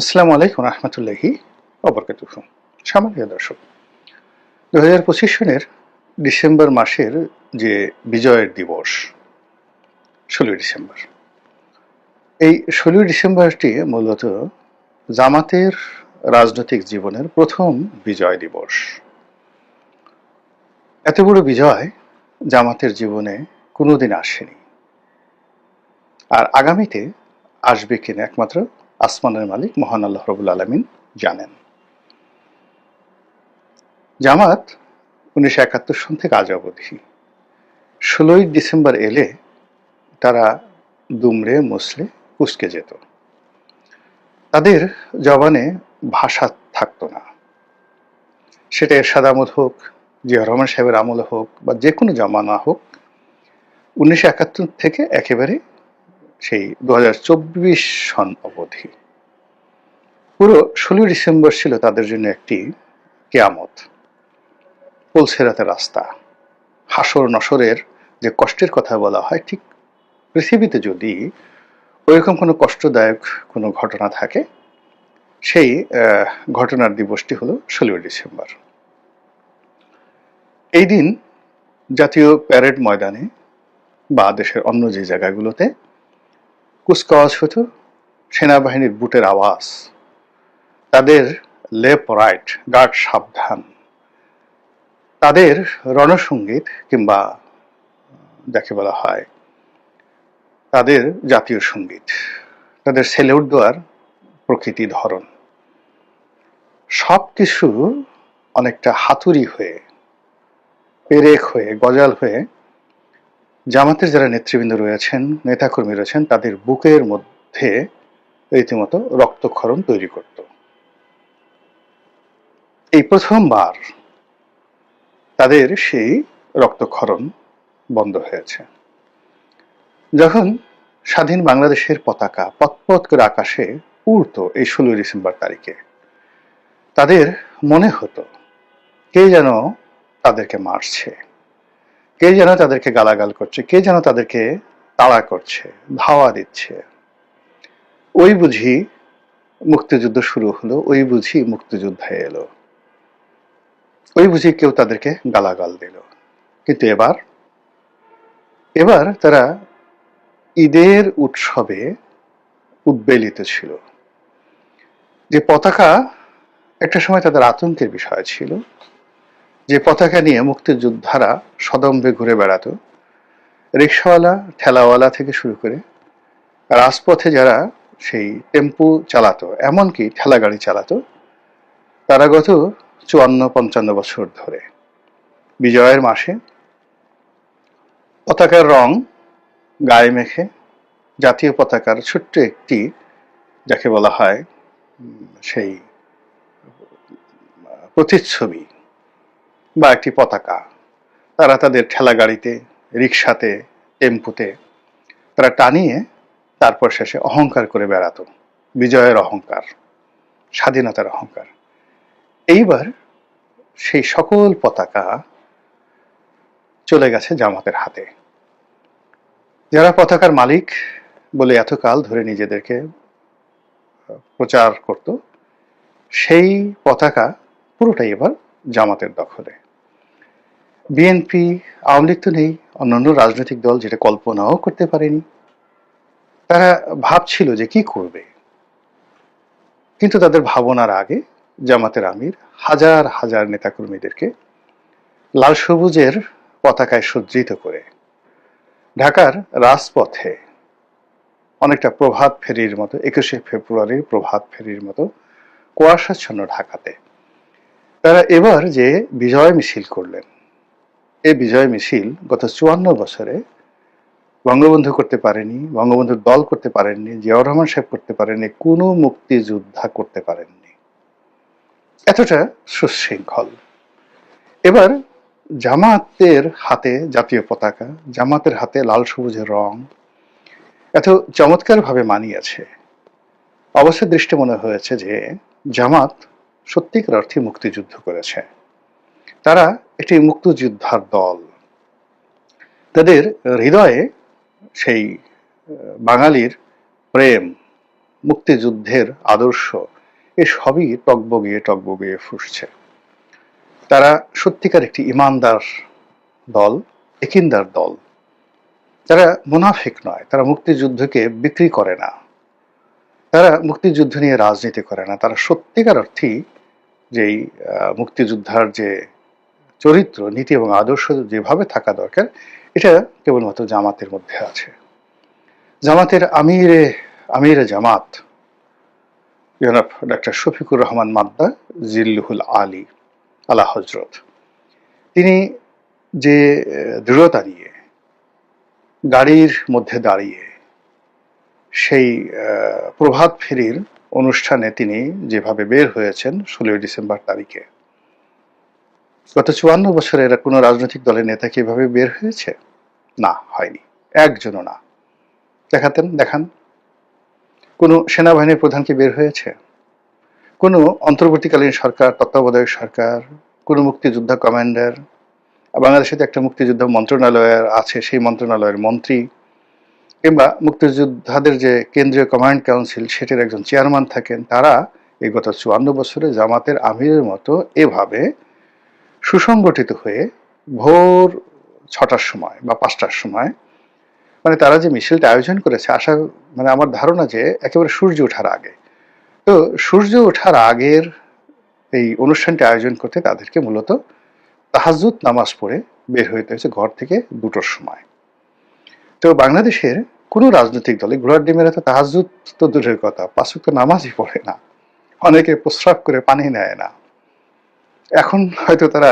আসসালামু আলাইকুম রহমতুল্লাহি ওবরকাতুহু। সম্মানীয় দর্শক, 2025 সনের ডিসেম্বর মাসের যে বিজয়ের দিবস 16ই ডিসেম্বর, এই 16ই ডিসেম্বরটি মূলত জামাতের রাজনৈতিক জীবনের প্রথম বিজয় দিবস। এত বড় বিজয় জামাতের জীবনে কোনোদিন আসেনি, আর আগামীতে আসবে কিনা একমাত্র আসমানের মালিক মহান আল্লাহ রাব্বুল আলামিন জানেন। জামাত 1971 সন থেকে আজ অবধি 16ই ডিসেম্বর এলে তারা দুমড়ে মুচড়ে কুঁচকে যেত। তাদের জবানে ভাষা থাকতো না, সেটা এরশাদ আহমদ হোক, জিয়া রহমান সাহেবের আমল হোক, বা যে কোনো জমানা হোক। 1971 থেকে একেবারে সেই 2024 সন অবধি পুরো 16ই ডিসেম্বর ছিল তাদের জন্য একটি কেয়ামত, পুলসেরাতের রাস্তা। হাসর নসরের যে কষ্টের কথা বলা হয়, ঠিক পৃথিবীতে যদি ওইরকম কোনো কষ্টদায়ক কোনো ঘটনা থাকে, সেই ঘটনার দিবসটি হলো 16ই ডিসেম্বর। এই দিন জাতীয় প্যারেড ময়দানে বা দেশের অন্য যে জায়গাগুলোতে কুচকাওয়াজ হতো, সেনাবাহিনীর বুটের আওয়াজ, তাদের লেফট রাইট গার্ড সাবধান, তাদের রণসঙ্গীত কিংবা যাকে বলা হয় তাদের জাতীয় সঙ্গীত, তাদের সেলুট দেওয়ার প্রকৃতি ধরন, সব কিছু অনেকটা হাতুড়ি হয়ে, পেরেক হয়ে, গজাল হয়ে জামাতের যারা নেতৃবৃন্দ রয়েছেন, নেতাকর্মী রয়েছেন, তাদের বুকের মধ্যে রীতিমতো রক্তক্ষরণ তৈরি করত। এই প্রথমবার তাদের সেই রক্তক্ষরণ বন্ধ হয়েছে যখন স্বাধীন বাংলাদেশের পতাকা পতপত করে আকাশে উড়ত এই 16ই ডিসেম্বর তারিখে। তাদের মনে হতো কে যেন তাদেরকে মারছে, কে যেন তাদেরকে গালাগাল করছে, কে যেন তাদেরকে তাড়া করছে, ধাওয়া দিচ্ছে। ওই বুঝি মুক্তিযুদ্ধ শুরু হলো, ওই বুঝি মুক্তিযোদ্ধা এলো, ওই বুঝি কেউ তাদেরকে গালাগাল দিল। কিন্তু এবার তারা ঈদের উৎসবে উদ্বেলিত ছিল। যে পতাকা একটা সময় তাদের আতঙ্কের বিষয় ছিল, যে পতাকা নিয়ে মুক্তিযোদ্ধারা সদম্ভে ঘুরে বেড়াতো, রিক্সাওয়ালা ঠেলাওয়ালা থেকে শুরু করে রাজপথে যারা সেই টেম্পু চালাতো, এমনকি ঠেলা গাড়ি চালাতো, তারা গত 54-55 বছর ধরে বিজয়ের মাসে পতাকার রং গায়ে মেখে জাতীয় পতাকার ছোট্ট একটি, যাকে বলা হয় সেই প্রতিচ্ছবি বা একটি পতাকা, তারা তাদের ঠেলা গাড়িতে, রিক্সাতে, টেম্পুতে তারা টানিয়ে তারপর শেষে অহংকার করে বেড়াতো, বিজয়ের অহংকার, স্বাধীনতার অহংকার। এইবার সেই সকল পতাকা চলে গেছে জামাতের হাতে। যারা পতাকার মালিক বলে এতকাল ধরে নিজেদেরকে প্রচার করত, সেই পতাকা পুরোটাই এবার জামাতের দখলে। বিএনপি, আওয়ামী লীগ তো নেই, অন্যান্য রাজনৈতিক দল যেটা কল্পনাও করতে পারেনি। তারা ভাবছিল যে কি করবে, কিন্তু তাদের ভাবনার আগে জামাতের আমির হাজার হাজার নেতাকর্মীদেরকে লাল সবুজের পতাকায় সজ্জিত করে ঢাকার রাজপথে অনেকটা প্রভাত ফেরির মতো, 21শে ফেব্রুয়ারির প্রভাত ফেরির মতো কুয়াশাচ্ছন্ন ঢাকাতে তারা এবার যে বিজয় মিছিল করলেন, এই বিজয় মিছিল গত 54 বছরে বঙ্গবন্ধু করতে পারেনি, বঙ্গবন্ধুর দল করতে পারেননি, জিয়াউর রহমান সাহেব করতে পারেননি, কোনো মুক্তিযোদ্ধা করতে পারেননি, এতটা সুশৃঙ্খল। এবার জামাতের হাতে জাতীয় পতাকা, জামাতের হাতে লাল সবুজের রং এত চমৎকারভাবে মানিয়েছে, অবশ্যই দৃষ্টি মনে হয়েছে যে জামাত সত্যিকার অর্থে মুক্তিযুদ্ধ করেছে। তারা একটি মুক্তিযোদ্ধার দল, তাদের হৃদয়ে সেই বাঙালির প্রেম, মুক্তিযুদ্ধের আদর্শ এ সবই টগবগিয়ে ফুসছে। তারা সত্যিকার একটি ইমানদার দল, একিনদার দল। তারা মুনাফিক নয়, তারা মুক্তিযুদ্ধকে বিক্রি করে না, তারা মুক্তিযুদ্ধ নিয়ে রাজনীতি করে না। তারা সত্যিকার অর্থেই যেই মুক্তিযোদ্ধার যে চরিত্র, নীতি এবং আদর্শ যেভাবে থাকা দরকার, এটা কেবলমাত্র জামাতের মধ্যে আছে। জামাতের আমিরে জামাত জনাব ডক্টর শফিকুর রহমান মাদ্দা জিল্লুহুল আলী আলা হজরত, তিনি যে দৃঢ়তা নিয়ে গাড়ির মধ্যে দাঁড়িয়ে সেই প্রভাত ফেরির অনুষ্ঠানে তিনি যেভাবে বের হয়েছেন 16 ডিসেম্বর তারিখে, গত 54 বছরে এরা কোনো রাজনৈতিক দলের নেতা কি এভাবে বের হয়েছে? না, হয়নি, একজনও না। দেখান কোনো সেনাবাহিনীর প্রধান কি বের হয়েছে? কোনো অন্তর্বর্তীকালীন সরকার, তত্ত্বাবধায়ক সরকার, কোনো মুক্তিযোদ্ধা কমান্ডার, বাংলাদেশে তো একটা মুক্তিযুদ্ধ মন্ত্রণালয় আছে, সেই মন্ত্রণালয়ের মন্ত্রী, কিংবা মুক্তিযোদ্ধাদের যে কেন্দ্রীয় কমান্ড কাউন্সিল সেটার একজন চেয়ারম্যান থাকেন, তারা এই গত 54 বছরে জামাতের আমিরের মতো এভাবে সুসংগঠিত হয়ে ভোর 6টার সময় বা 5টার সময়, মানে তারা যে মিছিলটা আয়োজন করেছে, আমার ধারণা যে একেবারে সূর্য ওঠার আগে। তো সূর্য ওঠার আগের এই অনুষ্ঠানটি আয়োজন করতে তাদেরকে মূলত তাহাজ্জুদ নামাজ পড়ে বের হইতে হয়েছে ঘর থেকে 2টোর সময়। তো বাংলাদেশের কোনো রাজনৈতিক দলে ঘোড়ার ডিমেরা তো তাহাজ্জুদ তো দূরের কথা, 5 ওয়াক্ত নামাজই পড়ে না, অনেকে প্রস্রাব করে পানি নেয় না। এখন হয়তো তারা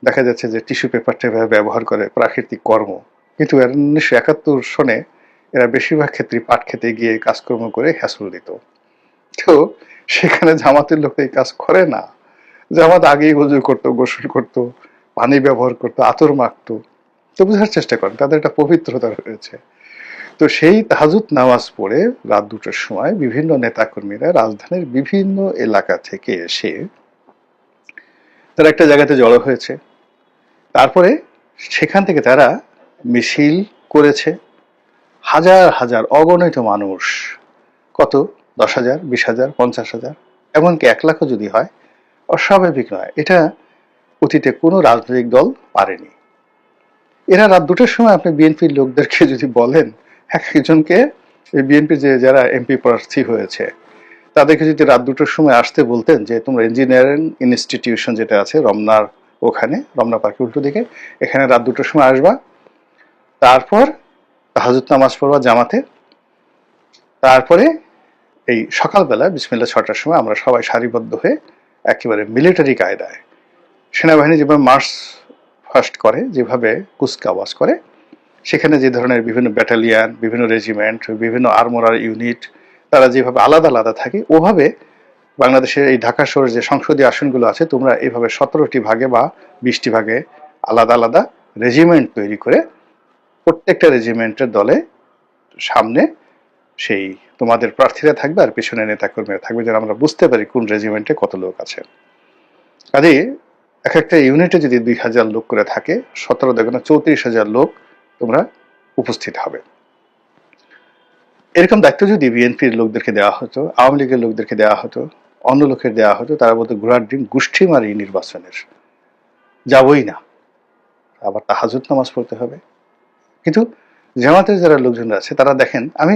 দেখা যাচ্ছে যে টিস্যু পেপারটা ব্যবহার করে, প্রাকৃতিক কর্ম, কিন্তু 1971 সনে এরা বেশিরভাগ ক্ষেত্রে পাট খেতে গিয়ে কাজকর্ম করে হ্যাসল দিত। তো সেখানে জামাতের লোক এই কাজ করে না। জামাত আগেই ওযু করতো, গোসল করতো, পানি ব্যবহার করতো, আতর মাখতো। তো বোঝার চেষ্টা করেন তাদের একটা পবিত্রতা রয়েছে। তো সেই তাহাজ্জুদ নামাজ পড়ে রাত 2টার সময় বিভিন্ন নেতাকর্মীরা রাজধানীর বিভিন্ন এলাকা থেকে এসে তারা একটা জায়গাতে জড়ো হয়েছে। তারপরে সেখান থেকে তারা মিছিল করেছে। হাজার হাজার অগণিত মানুষ, কত 10,000, 20,000, 50,000, এমনকি 1 লাখও যদি হয়, অস্বাভাবিক নয়। এটা অতীতে কোনো রাজনৈতিক দল পারেনি। এরা রাত 2টার সময় আপনি বিএনপির লোকদেরকে যদি বলেন, একজনকে বিএনপি যে যারা এমপি প্রার্থী হয়েছে তাদেরকে যদি রাত 2টার সময় আসতে বলতেন যে তোমরা ইঞ্জিনিয়ারিং ইনস্টিটিউশন যেটা আছে রমনার ওখানে, রমনা পার্কের উল্টো দিকে, এখানে রাত 2টার সময় আসবা, তারপর তাহাজ্জুদ নামাজ পড়বা জামাতে, তারপরে এই সকালবেলা বিসমিল্লাহ 6টার সময় আমরা সবাই সারিবদ্ধ হয়ে একেবারে মিলিটারি কায়দায়, সেনাবাহিনী যেভাবে মার্চ ফার্স্ট করে, যেভাবে কুচকাওয়াজ করে, সেখানে যে ধরনের বিভিন্ন ব্যাটালিয়ান, বিভিন্ন রেজিমেন্ট, বিভিন্ন আর্মোরার ইউনিট, তারা যেভাবে আলাদা আলাদা থাকে, ওভাবে বাংলাদেশের এই ঢাকা শহরের যে সংসদীয় আসনগুলো আছে, তোমরা এইভাবে 17টি ভাগে বা 20টি ভাগে আলাদা আলাদা রেজিমেন্ট তৈরি করে প্রত্যেকটা রেজিমেন্টের দলে সামনে সেই তোমাদের প্রার্থীরা থাকবে আর পেছনে নেতাকর্মীরা থাকবে, যেন আমরা বুঝতে পারি কোন রেজিমেন্টে কত লোক আছে। কাজে এক একটা ইউনিটে যদি 2,000 লোক করে থাকে, 17 দেখো না 34,000 লোক তোমরা উপস্থিত হবে। এরকম দায়িত্ব যদি বিএনপির লোকদেরকে দেওয়া হতো, আওয়ামী লীগের লোকদেরকে দেওয়া হতো, অন্য লোকের দেওয়া হতো, তারা বলতো ঘোড়ার ডিম গোষ্ঠী মারি নির্বাচনের, যাবই না, আবার তাহাজ্জুদ নামাজ পড়তে হবে। কিন্তু জামাতের যারা লোকজন আছে তারা দেখেন, আমি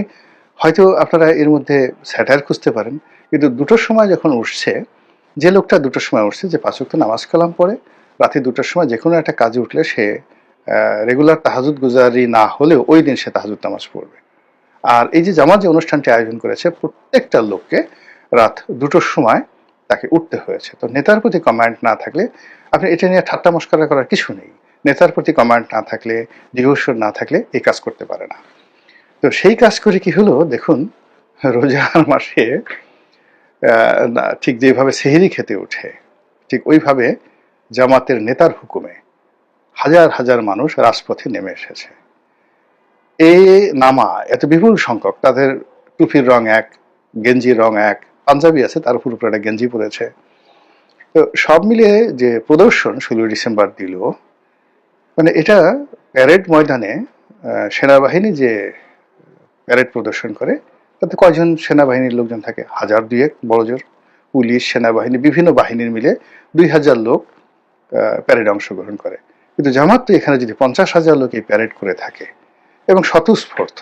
হয়তো আপনারা এর মধ্যে স্যাটায়ার খুঁজতে পারেন, কিন্তু 2টোর সময় যখন উঠছে, যে লোকটা 2টোর সময় উঠছে, যে 5 ওয়াক্ত নামাজ কালাম পড়ে রাতে 2টার সময় যে কোনো একটা কাজে উঠলে সে রেগুলার তাহাজ্জুদ গুজারি না হলেও ওই দিন সে তাহাজ্জুদ নামাজ পড়বে। আর এই যে জামাত যে অনুষ্ঠানটি আয়োজন করেছে, প্রত্যেকটা লোককে রাত 2টোর সময় তাকে উঠতে হয়েছে। তো নেতার প্রতি কমান্ড না থাকলে, আপনি এটা নিয়ে ঠাট্টা মস্করা করার কিছু নেই। নেতার প্রতি কমান্ড না থাকলে, দৃঢ়স্বর না থাকলে এই কাজ করতে পারে না। তো সেই কাজ করে কি হলো দেখুন, রোজার মাসে ঠিক যেভাবে সেহরি খেতে ওঠে, ঠিক ওইভাবে জামাতের নেতার হুকুমে হাজার হাজার মানুষ রাজপথে নেমে এসেছে। এই নামা এত বিপুল সংখ্যক, তাদের টুপির রং এক, গেঞ্জির রং এক, পাঞ্জাবি আছে তার উপর একটা গেঞ্জি পরেছে। তো সব মিলিয়ে যে প্রদর্শন 16 ডিসেম্বর দিল, মানে এটা প্যারেড ময়দানে সেনাবাহিনী যে প্যারেড প্রদর্শন করে তাতে কয়জন সেনাবাহিনীর লোকজন থাকে? 1000-2 বড়জোর। পুলিশ, সেনাবাহিনী, বিভিন্ন বাহিনীর মিলে 2000 লোক প্যারেডে অংশগ্রহণ করে। কিন্তু জামাত তো এখানে যদি 50,000 লোক এই প্যারেড করে থাকে এবং স্বতঃস্ফূর্ত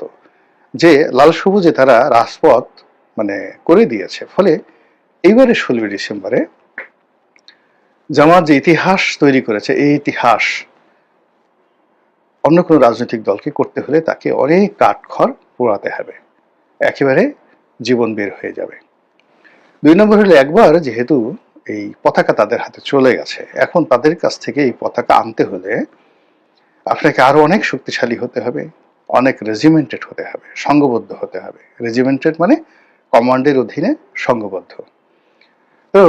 যে লাল সবুজে তারা রাজপথ মানে করে দিয়েছে, ফলে এইবারে 16 ডিসেম্বরে জামাত যে ইতিহাস তৈরি করেছে, এই ইতিহাস অন্য কোনো রাজনৈতিক দলকে করতে হলে তাকে অনেক কাঠখড় পোড়াতে হবে, একেবারে জীবন বের হয়ে যাবে। 2 নম্বর হলো, একবার যেহেতু এই পতাকা তাদের হাতে চলে গেছে, এখন তাদের কাছ থেকে এই পতাকা আনতে হলে আপনাকে আরো অনেক শক্তিশালী হতে হবে, অনেক রেজিমেন্টেড হতে হবে, সংঘবদ্ধ হতে হবে। রেজিমেন্টেড মানে কমান্ডের অধীনে সংঘবদ্ধ। তো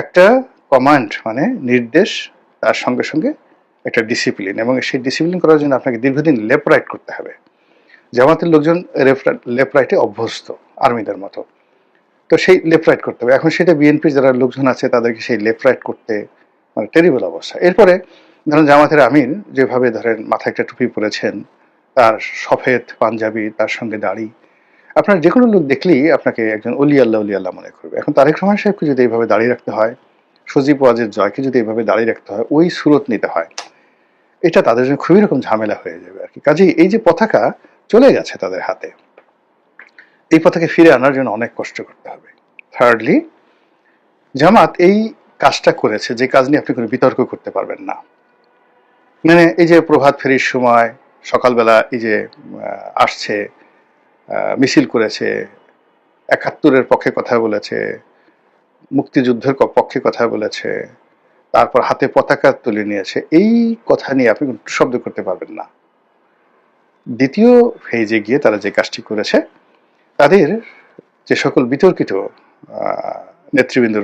একটা কমান্ড মানে নির্দেশ, তার সঙ্গে সঙ্গে একটা ডিসিপ্লিন, এবং সেই ডিসিপ্লিন করার জন্য আপনাকে দীর্ঘদিন লেফট রাইট করতে হবে। জামাতের লোকজন লেফট রাইটে অভ্যস্ত আর্মিদের মতো, তো সেই লেফট রাইট করতে হবে। এখন সেটা বিএনপির যারা লোকজন আছে তাদেরকে সেই লেফট রাইট করতে মানে টেরিবল অবস্থা। এরপরে ধরেন জামাতের আমির যেভাবে ধরেন মাথায় একটা টুপি পরেছেন, তার সফেদ পাঞ্জাবি, তার সঙ্গে দাড়ি, আপনার যে কোনো লোক দেখলেই আপনাকে একজন অলি আল্লাহ মনে করবে। এখন তারেক রহমান সাহেবকে যদি এইভাবে দাঁড়িয়ে রাখতে হয়, সজীব ওয়াজেদ জয়কে যদি এইভাবে দাঁড়িয়ে রাখতে হয়, ওই সুরত নিতে হয়, এটা তাদের জন্য খুবই রকম ঝামেলা হয়ে যাবে আর কি। কাজেই এই যে পতাকা চলে গেছে তাদের হাতে, এই পতাকা ফিরে আনার জন্য অনেক কষ্ট করতে হবে। থার্ডলি, জামাত এই কাজটা করেছে যে কাজ নিয়ে আপনি কোনো বিতর্ক করতে পারবেন না। মানে এই যে প্রভাত ফেরির সময় সকালবেলা এই যে আসছে, মিছিল করেছে, 71-এর পক্ষে কথা বলেছে, মুক্তিযুদ্ধের পক্ষে কথা বলেছে, তারপর হাতে পতাকা তুলে নিয়েছে, এই কথা নিয়ে আপনি কোনো শব্দ করতে পারবেন না। দ্বিতীয় ফেজে গিয়ে তারা যে কাজটি করেছে, তাদের যে সকল বিতর্কিত নেতৃবৃন্দ